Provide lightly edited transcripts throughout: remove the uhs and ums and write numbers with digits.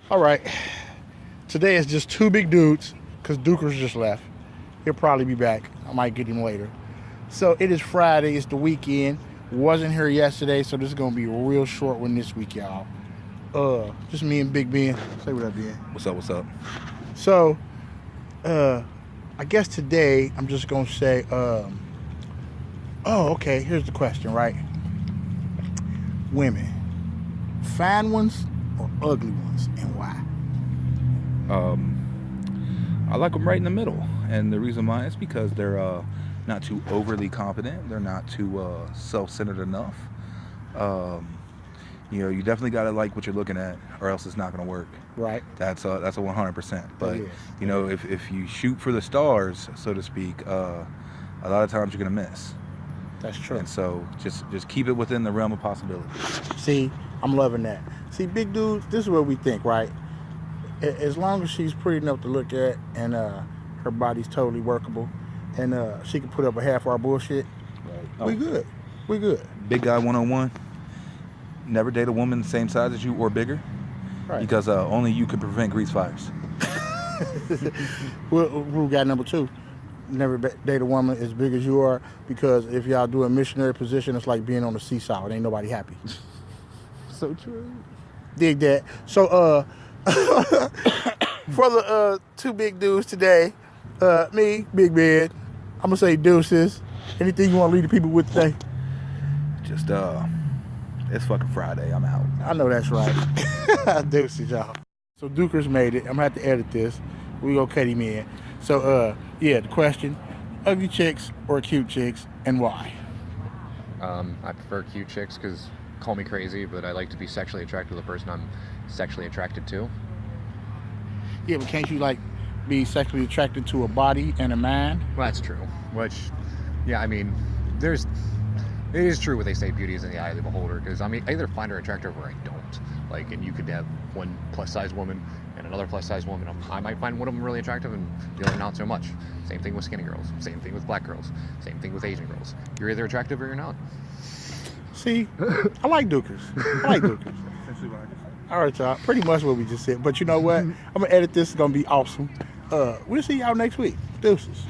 All right. Today is just two big dudes because Dukers just left. He'll probably be back. I might get him later. So it is Friday. It's the weekend. Wasn't here yesterday, so this is gonna be a real short one this week, y'all. Just me and Big Ben. Say what up, Ben. What's up? What's up? So, I guess today I'm just gonna say, okay. Here's the question, right? Women, fine ones or ugly ones, and why? I like them right in the middle, and the reason why is because they're not too overly confident. They're not too self-centered enough. You definitely gotta like what you're looking at, or else it's not gonna work. Right. That's a 100%. But Yeah. if you shoot for the stars, so to speak, a lot of times you're gonna miss. That's true. And so just keep it within the realm of possibility. See, I'm loving that. See, big dudes, this is what we think, right? As long as she's pretty enough to look at and her body's totally workable and she can put up a half our bullshit, we good. We good. Big guy 101. Never date a woman the same size as you or bigger, Right. because only you can prevent grease fires. Rule guy number 2. Never date a woman as big as you are, because if y'all do a missionary position, it's like being on the seesaw. It ain't nobody happy. So true. Dig that. So, for the two big dudes today, me, Big Ben, I'm gonna say deuces. Anything you want to leave the people with today? Just it's fucking Friday. I'm out. I know that's right. Deuces, y'all. So Dukers made it. I'm gonna have to edit this. We gonna cut him in. So, the question: ugly chicks or cute chicks, and why? I prefer cute chicks because, call me crazy, but I like to be sexually attracted to the person I'm sexually attracted to. Yeah, but can't you be sexually attracted to a body and a mind? Well, that's true. Which, yeah, I mean, it is true what they say, beauty is in the eye of the beholder, because, I mean, I either find her attractive or I don't. And you could have one plus-size woman and another plus-size woman. I might find one of them really attractive and the other not so much. Same thing with skinny girls. Same thing with black girls. Same thing with Asian girls. You're either attractive or you're not. See, I like Dukers. All right, y'all. Pretty much what we just said. But you know what? I'm going to edit this. It's going to be awesome. We'll see y'all next week. Deuces.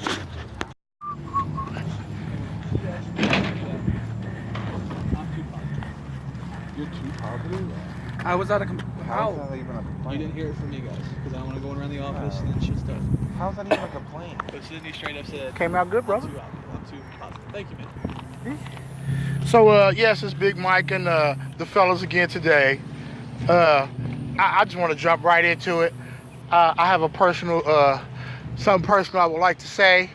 You're too positive. How was that even a complaint? You didn't hear it from me guys, because I don't want to go around the office and then shit stuff. How's that even a complaint? But Sydney straight up said, Came out good, brother. not too positive. Thank you, man. So, yes, it's Big Mike and the fellas again today. I just want to jump right into it. I have something personal I would like to say.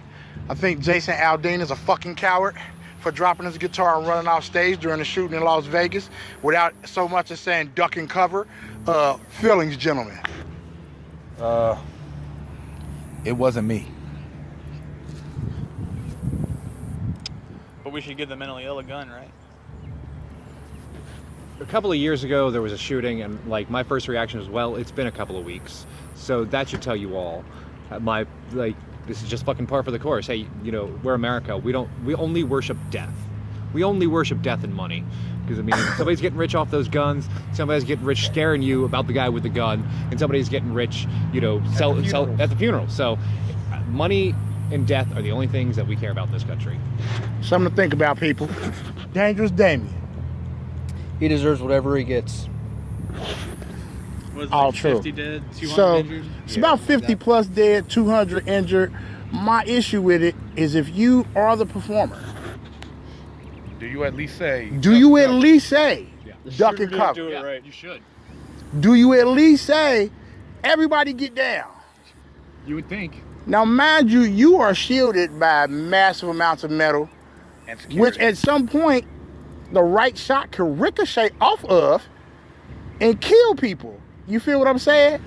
I think Jason Aldean is a fucking coward for dropping his guitar and running off stage during the shooting in Las Vegas without so much as saying duck and cover. Feelings, gentlemen. It wasn't me. But we should give the mentally ill a gun, right? A couple of years ago, there was a shooting, and my first reaction was, well, it's been a couple of weeks, so that should tell you all. This is just fucking par for the course. Hey, we're America. We only worship death. We only worship death and money. Because, I mean, somebody's getting rich off those guns, somebody's getting rich scaring you about the guy with the gun, and somebody's getting rich, sell at the funeral. So, money and death are the only things that we care about in this country. Something to think about, people. Dangerous Damien. He deserves whatever he gets. Was it All like true. 50 dead, 200 So injured? it's about 50 plus dead, 200 injured. My issue with it is if you are the performer, Do you at least say? do you at least say The duck shooter and didn't cover? do it Yeah, right. you should. Do you at least say everybody get down? You would think. Now, mind you, you are shielded by massive amounts of metal, And which security. at some point the right shot could ricochet off of and kill people. You feel what I'm saying?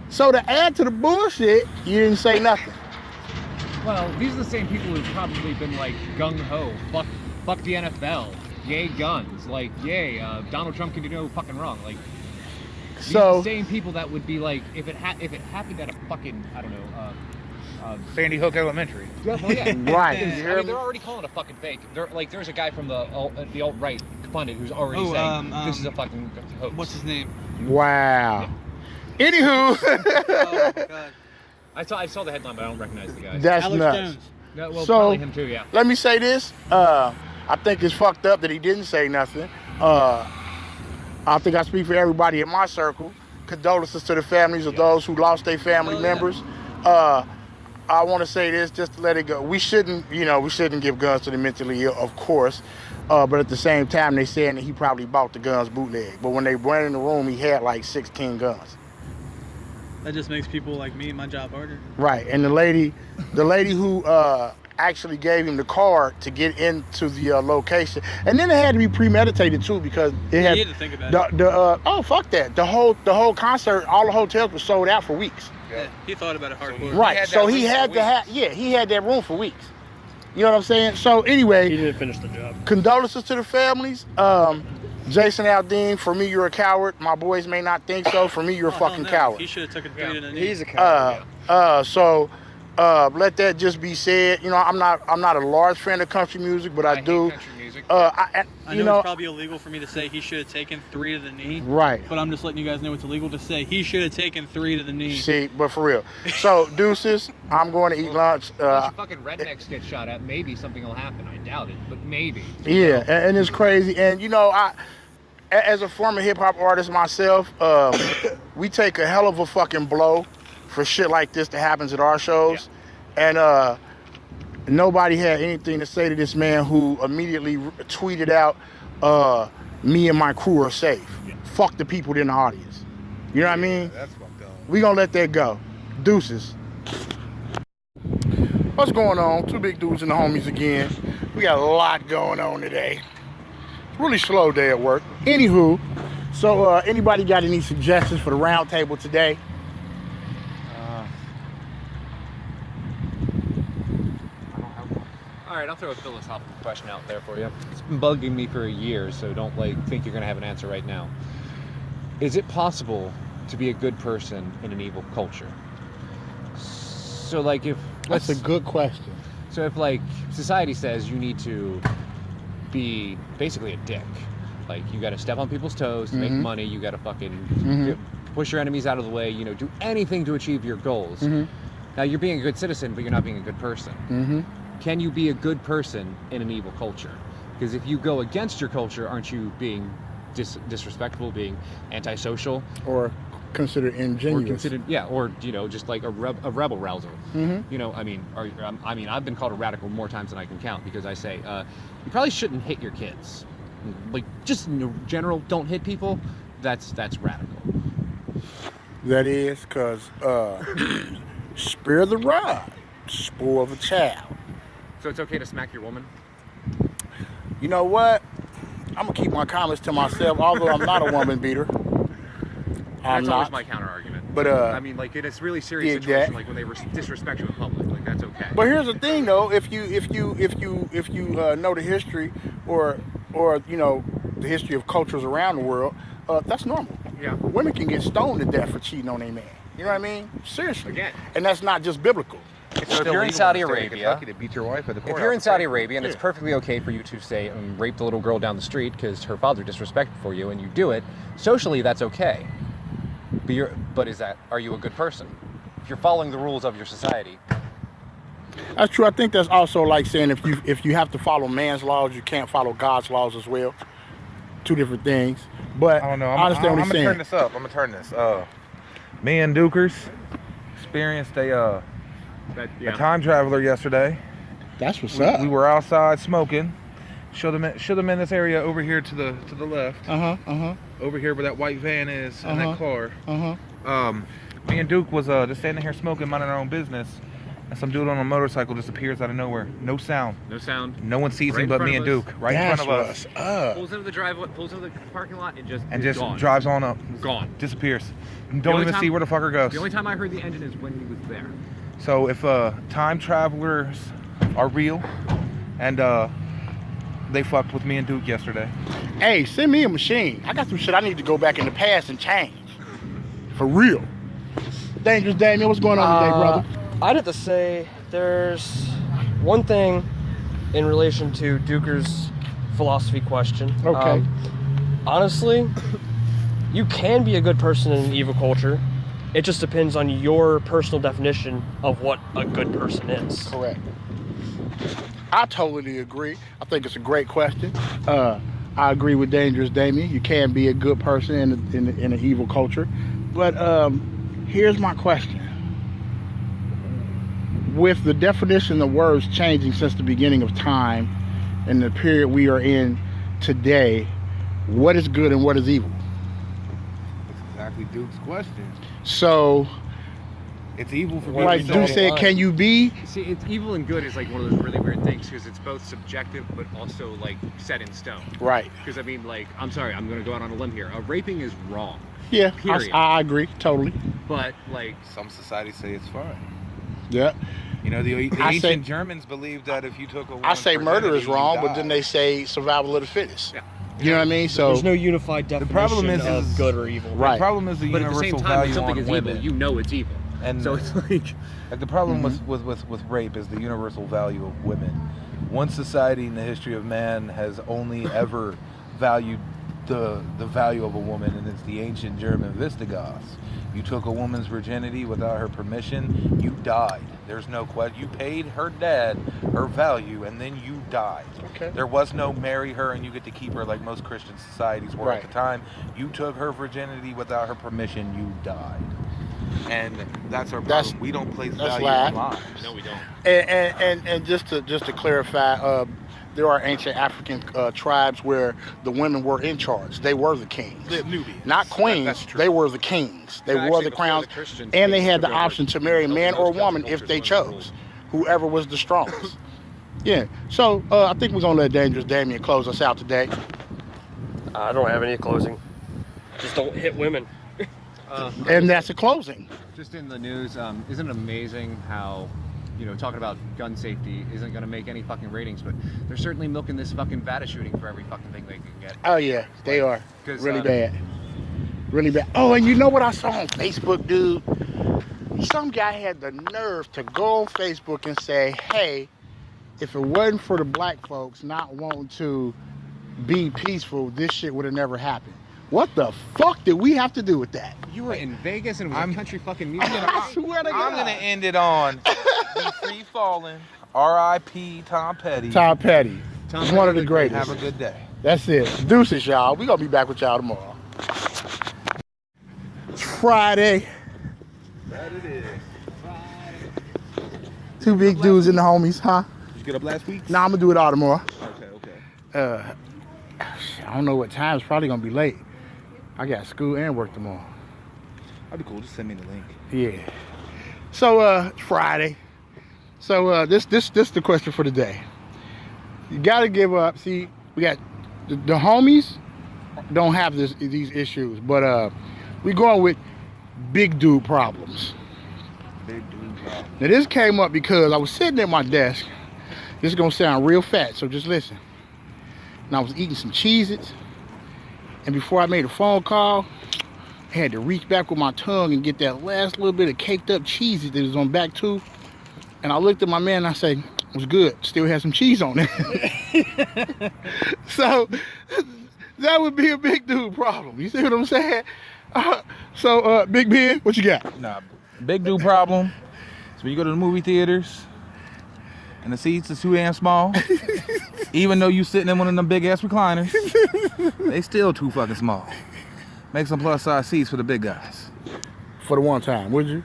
So to add to the bullshit, you didn't say nothing. Well, these are the same people who've probably been gung-ho, fuck the NFL, yay guns, yay, Donald Trump can do no fucking wrong. These are So the same people that would be if it happened at a fucking, I don't know, Sandy Hook Elementary. yeah, well, yeah. Right. I mean, they're already calling it a fucking fake. There's a guy from the alt-right pundit who's already saying this is a fucking hoax. What's his name? wow. Anywho, Oh my god. I saw the headline, but I don't recognize the guy. that's Alex nuts. Jones. No, well, So- probably him too. Yeah. Let me say this. I think it's fucked up that he didn't say nothing. I think I speak for everybody in my circle. Condolences to the families of those who lost their family members. I want to say this just to let it go. We shouldn't give guns to the mentally ill, of course. But at the same time, they saying that he probably bought the guns bootleg. But when they went in the room, he had like 16 guns. That just makes people like me my job harder. Right, and the lady who actually gave him the card to get into the location, and then it had to be premeditated too because it had You had to think about it. oh fuck that the whole concert, all the hotels were sold out for weeks. Yeah, he thought about it hardcore. Right, so he had to have he had that room for weeks. You know what I'm saying? So anyway, He didn't finish the job. condolences to the families. Jason Aldean, for me you're a coward. My boys may not think so. For me you're a Oh, hell fucking no. coward. He should have took a 3 to the knee. He's a coward. So let that just be said. You know, I'm not a large fan of country music, but I do. Hate country music. I I you know know, it's probably illegal for me to say he should have taken 3 to the knee, right. but I'm just letting you guys know it's illegal to say he should have taken 3 to the knee. See, but for real. So deuces, I'm going to eat lunch. Unless your fucking rednecks get shot at, maybe something will happen. I doubt it, but maybe. Yeah, and it's crazy. And you know, as a former hip hop artist myself, we take a hell of a fucking blow for shit like this that happens at our shows. And nobody had anything to say to this man who immediately tweeted out, me and my crew are safe. Fuck the people in the audience. You know what I mean? That's fucked up. We gonna let that go. Deuces. What's going on? Two big dudes and the homies again. We got a lot going on today. Really slow day at work. Anywho, so anybody got any suggestions for the round table today? All right, I'll throw a philosophical question out there for you. It's been bugging me for a year, so don't think you're gonna have an answer right now. Is it possible to be a good person in an evil culture? So, like, if That's a good question. So if like society says you need to be basically a dick, like you got to step on people's toes to make money, you got to fucking push your enemies out of the way, you know, do anything to achieve your goals. Now you're being a good citizen, but you're not being a good person. Can you be a good person in an evil culture? Because if you go against your culture, aren't you being disrespectful, being antisocial? Or considered ingenuous. Or considered, yeah, or you know, just like a rebel rouser. You know, I mean, I've been called a radical more times than I can count because I say you probably shouldn't hit your kids. Like, just in general, don't hit people. That's radical. That is because spare the rod, spoil the child. So it's okay to smack your woman? You know what? I'm gonna keep my comments to myself, although I'm not a woman beater. I'm That's always not. my counter argument. But I mean, like in a really serious yeah, situation, that- like when they disrespect you in public, like that's okay. But here's the thing, though: if you know the history, or you know the history of cultures around the world, that's normal. Yeah. Women can get stoned to death for cheating on their man. You know what I mean? Seriously. Again. And that's not just biblical. So if you're in Saudi Arabia, to beat your wife at the if courthouse. you're in Saudi Arabia and it's Yeah. perfectly okay for you to say rape the little girl down the street because her father disrespected for you and you do it, socially that's okay. But are you a good person? If you're following the rules of your society. That's true. I think that's also like saying if you have to follow man's laws, you can't follow God's laws as well. Two different things. But I don't know. I understand what I'm he's gonna saying. turn this up. I'm gonna turn this. Me and Dukers experienced a time traveler yesterday. That's what's up. We were outside smoking. Show them in this area over here to the left. Over here where that white van is and that car. Me and Duke was just standing here smoking, minding our own business, and some dude on a motorcycle just appears out of nowhere. No sound. No sound. No one sees Right him in but front me of and us. Duke, right That's in front of us, what's up. Pulls into the driveway, pulls into the parking lot, and just and is just gone. drives on up. Gone. Disappears. Don't only even time- see where the fucker goes. The only time I heard the engine is when he was there. So if time travelers are real, and they fucked with me and Duke yesterday. Hey, send me a machine. I got some shit I need to go back in the past and change. For real. Dangerous Damien, what's going on today, brother? I'd have to say there's one thing in relation to Duker's philosophy question. Okay. Honestly, you can be a good person in an evil culture. It just depends on your personal definition of what a good person is. Correct. I totally agree. I think it's a great question. I agree with Dangerous Damien. You can be a good person in an evil culture. But here's my question. With the definition of words changing since the beginning of time and the period we are in today, what is good and what is evil? That's exactly Duke's question. So, It's evil for like people to Duke said, can you be? See, it's evil and good is like one of those really weird things because it's both subjective but also like set in stone. Right. Because I mean, like, I'm sorry, I'm gonna go out on a limb here. Raping is wrong, Yeah, Period. I agree, totally. but like, Some societies say it's fine. Yeah. You know, the I say- ancient Germans believed that if you took a I woman's say murder is virginity, you wrong, but died. then they say survival of the fittest. Yeah. You know what I mean? So, There's no unified definition problem is of good or evil. Right. The problem is the but at the universal same time, value if something on is women. evil, you know it's evil. And So it's like, the problem with rape is the universal value of women. One society in the history of man has only ever valued the value of a woman, and it's the ancient German Visigoths. You took a woman's virginity without her permission, you died. There's no question. You paid her dad her value, and then you died. Okay. There was no marry her and you get to keep her like most Christian societies were Right. at the time. You took her virginity without her permission, you died. And that's our problem. That's- We don't place that's value lie. in lives. no, we don't. and just to clarify, there are ancient African tribes where the women were in charge. They were the kings, The Nubians. not queens. That's true. They were the kings. They Yeah, wore actually, the before crowns, the Christians and they came, had the there were- option to marry a man or a woman if they chose, whoever was the strongest. Yeah. So I think we're gonna let Dangerous Damien close us out today. I don't have any closing. Just don't hit women. And that's a closing. Just in the news, isn't it amazing how, you know, talking about gun safety isn't going to make any fucking ratings, but they're certainly milking this fucking Nevada shooting for every fucking thing they can get. Oh yeah, they are 'Cause, really bad. Really bad. Oh, and you know what I saw on Facebook, dude? Some guy had the nerve to go on Facebook and say, hey, if it wasn't for the black folks not wanting to be peaceful, this shit would have never happened. What the fuck did we have to do with that? You were in Vegas and it was I'm- a country fucking music. I swear to God. I'm gonna end it on the free falling. R.I.P. Tom Petty. Tom Petty. Tom He's one of Petty, the greatest. Have a good day. That's it. Deuces, y'all. We gonna be back with y'all tomorrow. It's Friday. That it is. Two big dudes and the homies, huh? Did you get up last week? Nah, I'm gonna do it all tomorrow. Okay. I don't know what time. It's probably gonna be late. I got school and work tomorrow. That'd be cool. Just send me the link. Yeah. So it's Friday. So this the question for the day. You gotta give up. See, we got the homies don't have these issues, but we going with big dude problems. Big dude problem. Now this came up because I was sitting at my desk. This is gonna sound real fat, so just listen. And I was eating some Cheez-Its, and before I made a phone call, I had to reach back with my tongue and get that last little bit of caked up Cheez-It that was on back tooth. And I looked at my man and I said, it was good, still had some cheese on it. So that would be a big dude problem. You see what I'm saying? So Big Ben, what you got? Nah, big dude problem. So when you go to the movie theaters and the seats are too damn small, even though you sitting in one of them big ass recliners, they still too fucking small. Make some plus size seats for the big guys. For the one time, would you?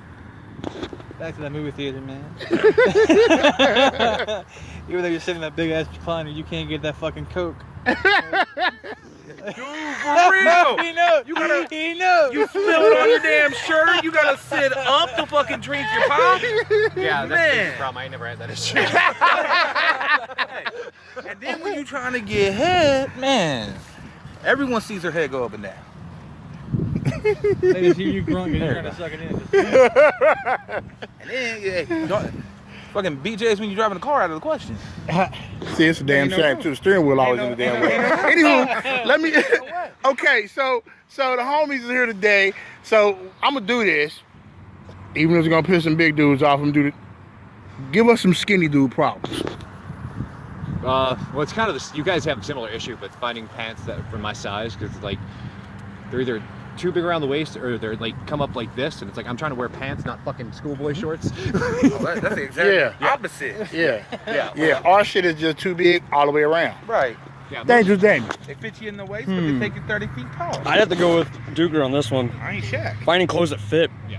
Back to that movie theater, man. Even though you're sitting in that big ass recliner, you can't get that fucking Coke. Dude, for real! He knows. You gotta- He knows. You spill it on your damn shirt, you gotta sit up to fucking drink your pop. Yeah, that's Man. the problem. I ain't never had that issue. And then when you trying to get head, man, everyone sees her head go up and down. They just hear you grunting and you're trying to suck it in. And then, fucking BJ's when you driving the car out of the question. See, it's a damn Ain't no shame room. too. The steering wheel always in the damn way. Anywho, let me. way. Okay, so the homies are here today. So I'm gonna do this, even if it's gonna piss some big dudes off. I'm gonna do it. Give us some skinny dude problems. Well, it's kind of this. You guys have a similar issue with finding pants that are for my size because like they're either too big around the waist, or they're like come up like this, and it's like I'm trying to wear pants, not fucking schoolboy shorts. That's the exact Yeah. opposite. Yeah. Our shit is just too big all the way around. Right. Yeah, Dangerous. They fit you in the waist, but they take you 30 feet tall. I'd have to go with Duker on this one. I ain't Shaq. Finding clothes that fit. Yeah.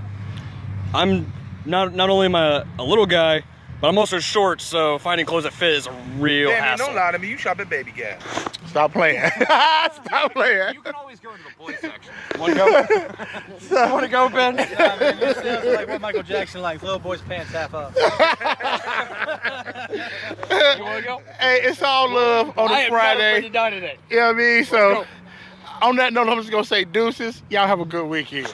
I'm not only am I a little guy, but I'm also short, so finding clothes that fit is a real Damn, man, hassle. don't lie to me. You shop at Baby Gas. Stop playing. Stop playing. You can always go into the boys section. Want to go? Want to go, Ben? Yeah, man, this sounds like what Michael Jackson likes. Little boy's pants half up. You want to go? Hey, it's all love on I a am not afraid to Friday. die today. You know what I mean? So, go. on that note, I'm just going to say deuces. Y'all have a good weekend.